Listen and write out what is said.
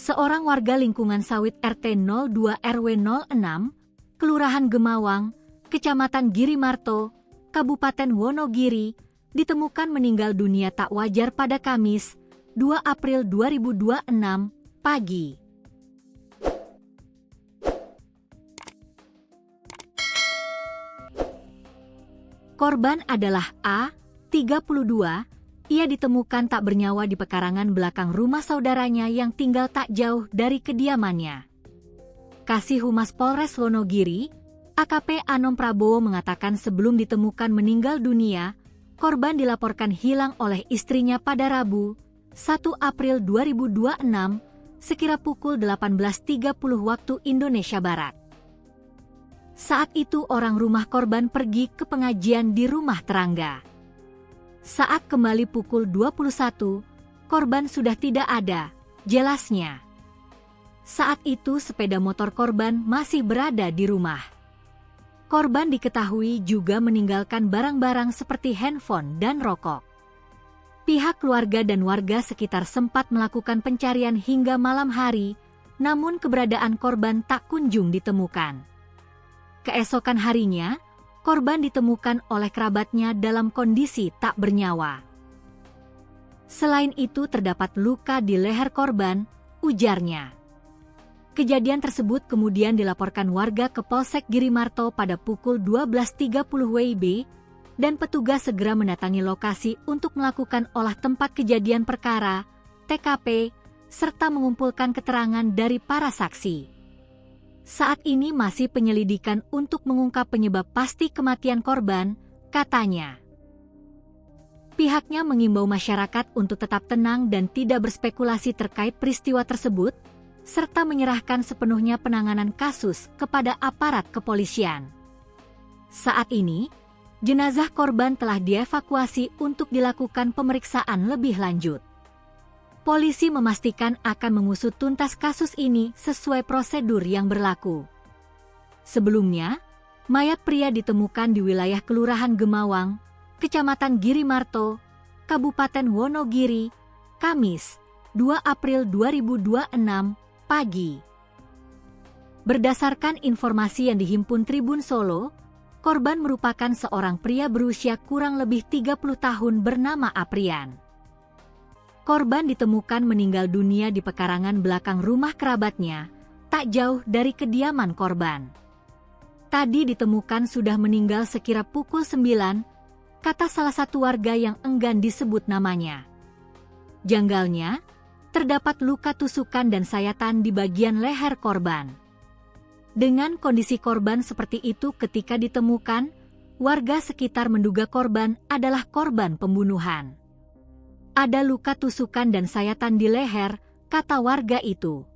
Seorang warga lingkungan sawit RT 02 RW 06, Kelurahan Gemawang, Kecamatan Girimarto, Kabupaten Wonogiri, ditemukan meninggal dunia tak wajar pada Kamis, 2 April 2026, pagi. Korban adalah A, 32, ia ditemukan tak bernyawa di pekarangan belakang rumah saudaranya yang tinggal tak jauh dari kediamannya. Kasih Humas Polres Wonogiri, AKP Anom Prabowo mengatakan sebelum ditemukan meninggal dunia, korban dilaporkan hilang oleh istrinya pada Rabu, 1 April 2026, sekira pukul 18.30 waktu Indonesia Barat. Saat itu orang rumah korban pergi ke pengajian di rumah terangga. Saat kembali pukul 21, korban sudah tidak ada, jelasnya. Saat itu sepeda motor korban masih berada di rumah. Korban diketahui juga meninggalkan barang-barang seperti handphone dan rokok. Pihak keluarga dan warga sekitar sempat melakukan pencarian hingga malam hari, namun keberadaan korban tak kunjung ditemukan. Keesokan harinya, korban ditemukan oleh kerabatnya dalam kondisi tak bernyawa. Selain itu terdapat luka di leher korban, ujarnya. Kejadian tersebut kemudian dilaporkan warga ke Polsek Girimarto pada pukul 12.30 WIB, dan petugas segera mendatangi lokasi untuk melakukan olah tempat kejadian perkara, TKP, serta mengumpulkan keterangan dari para saksi. Saat ini masih penyelidikan untuk mengungkap penyebab pasti kematian korban, katanya. Pihaknya mengimbau masyarakat untuk tetap tenang dan tidak berspekulasi terkait peristiwa tersebut, serta menyerahkan sepenuhnya penanganan kasus kepada aparat kepolisian. Saat ini, jenazah korban telah dievakuasi untuk dilakukan pemeriksaan lebih lanjut. Polisi memastikan akan mengusut tuntas kasus ini sesuai prosedur yang berlaku. Sebelumnya, mayat pria ditemukan di wilayah Kelurahan Gemawang, Kecamatan Girimarto, Kabupaten Wonogiri, Kamis, 2 April 2026, pagi. Berdasarkan informasi yang dihimpun Tribun Solo, korban merupakan seorang pria berusia kurang lebih 30 tahun bernama Aprian. Korban ditemukan meninggal dunia di pekarangan belakang rumah kerabatnya, tak jauh dari kediaman korban. Tadi ditemukan sudah meninggal sekira pukul 9, kata salah satu warga yang enggan disebut namanya. Janggalnya, terdapat luka tusukan dan sayatan di bagian leher korban. Dengan kondisi korban seperti itu ketika ditemukan, warga sekitar menduga korban adalah korban pembunuhan. Ada luka tusukan dan sayatan di leher, kata warga itu.